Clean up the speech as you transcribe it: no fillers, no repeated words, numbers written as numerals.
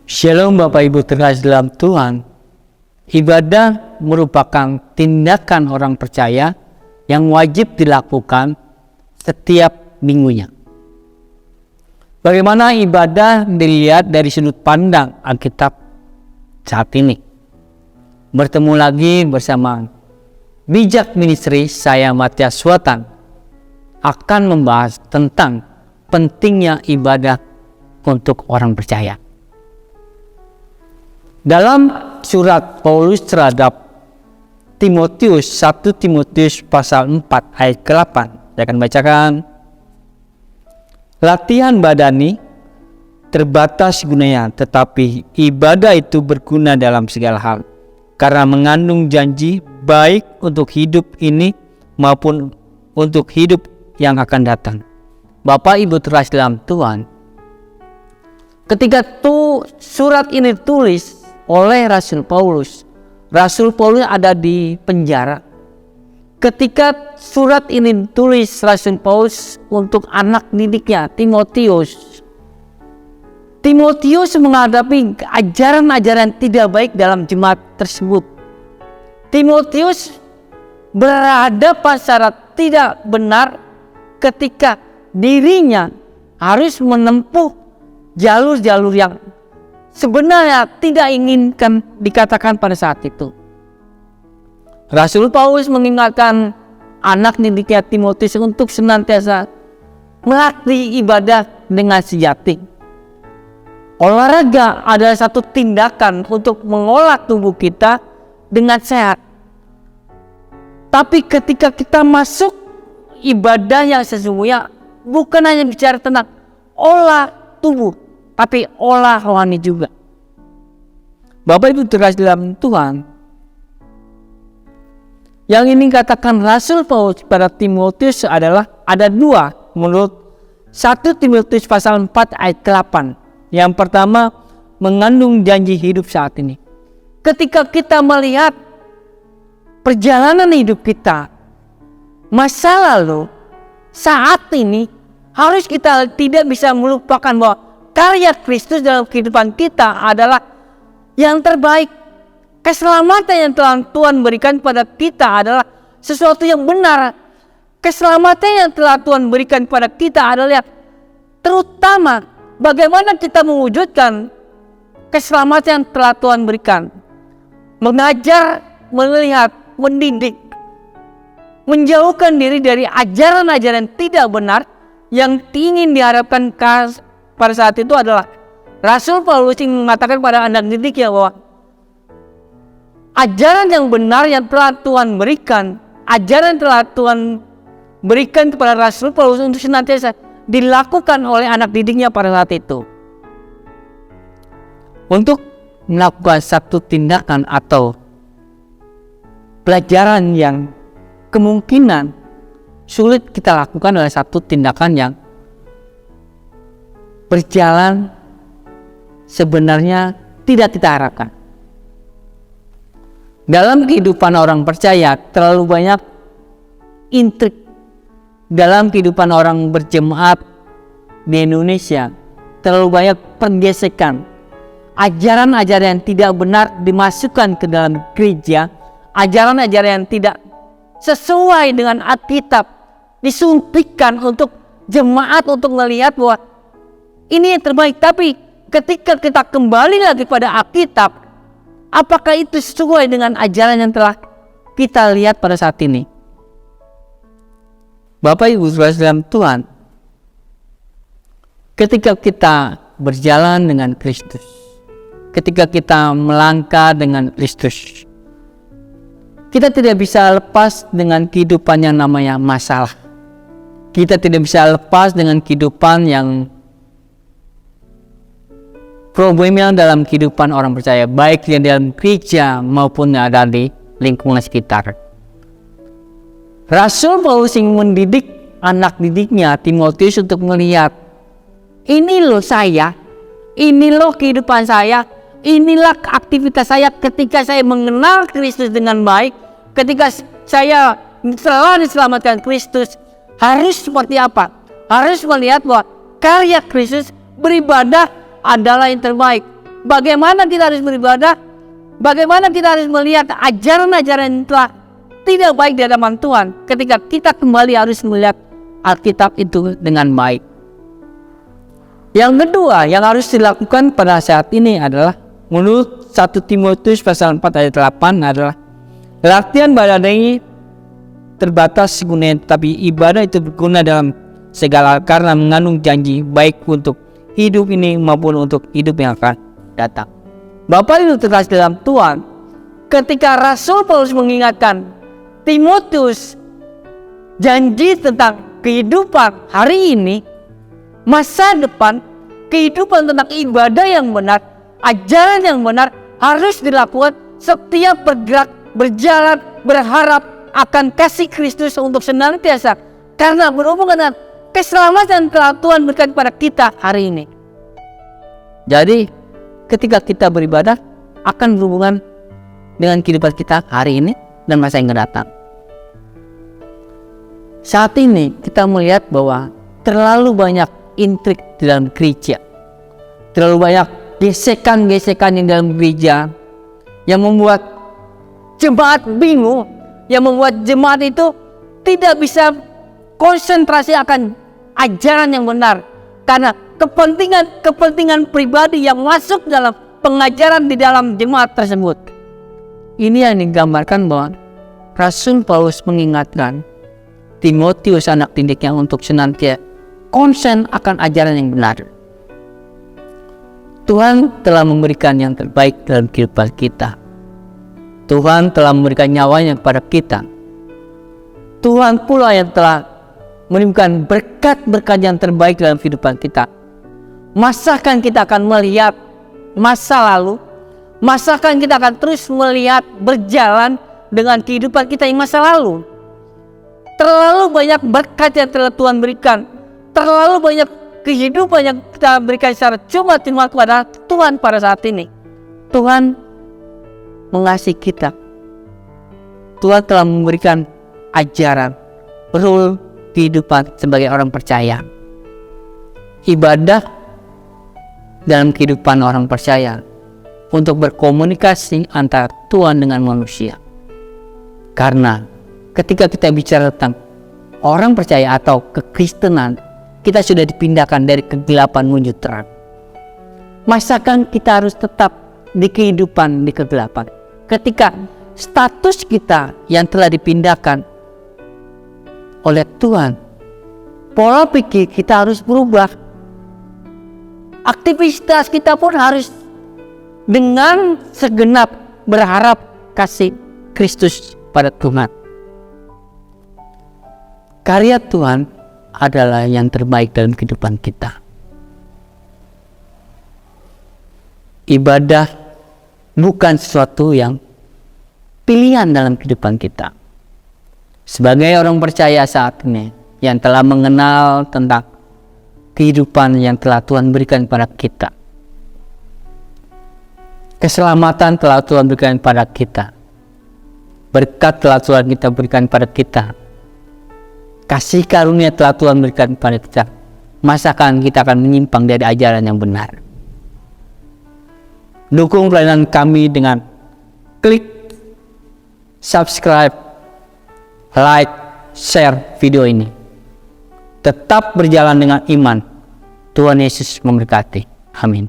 Shalom Bapak Ibu terkasih dalam Tuhan. Ibadah merupakan tindakan orang percaya yang wajib dilakukan setiap minggunya. Bagaimana ibadah dilihat dari sudut pandang Alkitab saat ini? Bertemu lagi bersama Bijak Ministry, saya Matias Suatan akan membahas tentang pentingnya ibadah untuk orang percaya. Dalam surat Paulus terhadap Timotius, 1 Timotius pasal 4 ayat ke-8, saya akan bacakan. Latihan badani terbatas gunanya, tetapi ibadah itu berguna dalam segala hal, karena mengandung janji baik untuk hidup ini maupun untuk hidup yang akan datang. Bapak Ibu terkasih dalam Tuhan, ketika surat ini tulis oleh Rasul Paulus ada di penjara. Ketika surat ini tulis Rasul Paulus untuk anak didiknya Timotius menghadapi ajaran-ajaran tidak baik dalam jemaat tersebut. Timotius berhadapan secara tidak benar ketika dirinya harus menempuh jalur-jalur yang sebenarnya tidak inginkan dikatakan pada saat itu. Rasul Paulus mengingatkan anak didiknya Timotius untuk senantiasa melatih ibadah dengan sejati. Olahraga adalah satu tindakan untuk mengolah tubuh kita dengan sehat. Tapi ketika kita masuk ibadah yang sesungguhnya, bukan hanya bicara tentang olah tubuh, tapi olah rohani juga. Bapak Ibu terkasih dalam Tuhan, yang ini katakan Rasul Paulus pada Timotius adalah ada dua menurut 1 Timotius pasal 4 ayat ke-8. Yang pertama, mengandung janji hidup saat ini. Ketika kita melihat perjalanan hidup kita, masa lalu, saat ini, harus kita tidak bisa melupakan bahwa karya Kristus dalam kehidupan kita adalah yang terbaik. Keselamatan yang telah Tuhan berikan pada kita adalah sesuatu yang benar. Keselamatan yang telah Tuhan berikan pada kita adalah terutama bagaimana kita mewujudkan keselamatan yang telah Tuhan berikan. Mengajar, melihat, mendidik, menjauhkan diri dari ajaran-ajaran tidak benar yang ingin diharapkan pada saat itu adalah Rasul Paulus yang mengatakan pada anak didiknya bahwa ajaran yang benar yang telah Tuhan berikan, ajaran yang telah Tuhan berikan kepada Rasul Paulus untuk senantiasa dilakukan oleh anak didiknya pada saat itu. Untuk melakukan satu tindakan atau pelajaran yang kemungkinan sulit kita lakukan adalah satu tindakan yang berjalan sebenarnya tidak kita harapkan. Dalam kehidupan orang percaya terlalu banyak intrik. Dalam kehidupan orang berjemaat di Indonesia terlalu banyak pergesekan. Ajaran-ajaran yang tidak benar dimasukkan ke dalam gereja. Ajaran-ajaran yang tidak sesuai dengan Alkitab disuntikkan untuk jemaat untuk melihat bahwa ini yang terbaik. Tapi ketika kita kembali lagi pada Alkitab, apakah itu sesuai dengan ajaran yang telah kita lihat pada saat ini? Bapak Ibu terkasih dalam Tuhan, ketika kita berjalan dengan Kristus, ketika kita melangkah dengan Kristus, kita tidak bisa lepas dengan kehidupan yang namanya masalah. Kita tidak bisa lepas dengan kehidupan yang problemnya dalam kehidupan orang percaya, baik di dalam gereja maupun ada di lingkungan sekitar. Rasul Paulus yang mendidik anak didiknya Timotius untuk melihat, ini loh saya, ini loh kehidupan saya, inilah aktivitas saya ketika saya mengenal Kristus dengan baik, ketika saya telah diselamatkan Kristus, harus seperti apa? Harus melihat bahwa karya Kristus beribadah adalah yang terbaik. bagaimana kita harus beribadah, bagaimana kita harus melihat ajaran-ajaran yang telah tidak baik di hadapan Tuhan. Ketika kita kembali harus melihat Alkitab itu dengan baik. Yang kedua yang harus dilakukan pada saat ini adalah menurut 1 Timotius pasal 4 ayat 8 adalah latihan ibadah ini terbatas gunanya, tetapi ibadah itu berguna dalam segala hal karena mengandung janji baik untuk hidup ini maupun untuk hidup yang akan datang. Bapak Ibu terkasih dalam Tuhan, ketika Rasul Paulus mengingatkan Timotius janji tentang kehidupan hari ini, masa depan, kehidupan tentang ibadah yang benar, ajaran yang benar harus dilakukan setiap bergerak, berjalan, berharap akan kasih Kristus untuk senantiasa, karena berhubungan dengan keselamatan telah Tuhan berikan kepada kita hari ini. Jadi ketika kita beribadah akan berhubungan dengan kehidupan kita hari ini dan masa yang akan datang. Saat ini kita melihat bahwa terlalu banyak intrik di dalam gereja, terlalu banyak gesekan-gesekan yang dalam gereja yang membuat jemaat bingung, yang membuat jemaat itu tidak bisa konsentrasi akan ajaran yang benar karena kepentingan pribadi yang masuk dalam pengajaran di dalam jemaat tersebut. Ini yang digambarkan bahwa Rasul Paulus mengingatkan Timotius anak didiknya untuk senantiasa konsen akan ajaran yang benar. Tuhan telah memberikan yang terbaik dalam kehidupan kita. Tuhan telah memberikan nyawanya kepada kita. Tuhan pula yang telah memberikan berkat-berkat yang terbaik dalam kehidupan kita. Masakan kita akan melihat masa lalu? Masakan kita akan terus melihat berjalan dengan kehidupan kita yang masa lalu? Terlalu banyak berkat yang telah Tuhan berikan, terlalu banyak kehidupan yang kita berikan secara cuma-cuma kepada Tuhan pada saat ini. Tuhan mengasihi kita. Tuhan telah memberikan ajaran, rule kehidupan sebagai orang percaya. Ibadah dalam kehidupan orang percaya untuk berkomunikasi antara Tuhan dengan manusia. Karena ketika kita bicara tentang orang percaya atau kekristenan, kita sudah dipindahkan dari kegelapan menuju terang. Masakan kita harus tetap di kehidupan di kegelapan ketika status kita yang telah dipindahkan oleh Tuhan? Pola pikir kita harus berubah. Aktivitas kita pun harus dengan segenap berharap kasih Kristus pada Tuhan. Karya Tuhan adalah yang terbaik dalam kehidupan kita. Ibadah bukan sesuatu yang pilihan dalam kehidupan kita. Sebagai orang percaya saat ini yang telah mengenal tentang kehidupan yang telah Tuhan berikan pada kita, keselamatan telah Tuhan berikan pada kita, berkat telah Tuhan kita berikan pada kita, kasih karunia telah Tuhan berikan pada kita. Masakan kita akan menyimpang dari ajaran yang benar? Dukung pelayanan kami dengan klik subscribe, like, share video ini. Tetap berjalan dengan iman. Tuhan Yesus memberkati. Amin.